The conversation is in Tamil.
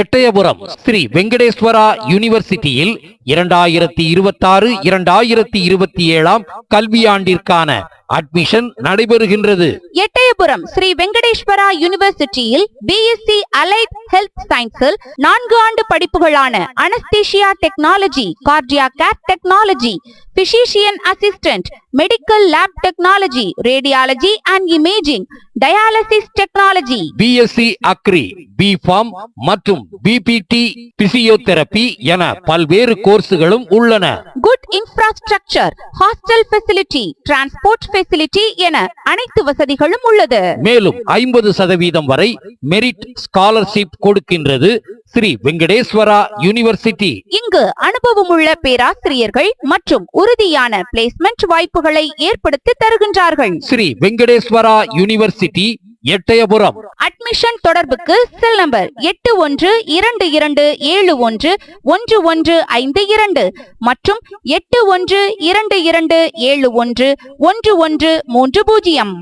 எட்டயபுரம் ஸ்ரீ வெங்கடேஸ்வரா யூனிவர்சிட்டியில் 2026-2027 கல்வியாண்டிற்கான அட்மிஷன் நடைபெறுகின்றது. எட்டயபுரம் ஸ்ரீ வெங்கடேஸ்வரா யூனிவர்சிட்டியில் பிஎஸ்சி அலைட் ஹெல்த் சயின்ஸில் 4 ஆண்டு படிப்புகளான anaesthesia technology, cardiac care technology, physician assistant, medical lab technology, radiology and imaging, dialysis technology, BSc agri, B Pharm மற்றும் பிபிடி, பிசியோதெரபி என பல்வேறு கோர்ஸ்களும் உள்ளன. Good infrastructure, hostel facility, transport facility என அனைத்து வசதிகளும் உள்ளது. மேலும் 50% வரை மெரிட் ஸ்காலர்ஷிப் கொடுக்கின்றது ஸ்ரீ வெங்கடேஸ்வரா யூனிவர்சிட்டி. இங்கு அனுபவமுள்ள பேராசிரியர்கள் மற்றும் உறுதியான பிளேஸ்மெண்ட் வாய்ப்புகளை ஏற்படுத்தி தருகின்றார்கள். ஸ்ரீ வெங்கடேஸ்வரா யூனிவர்சிட்டி, எட்டயபுரம். அட்மிஷன் தொடர்புக்கு செல் நம்பர் 8122711152 மற்றும் 8122711130.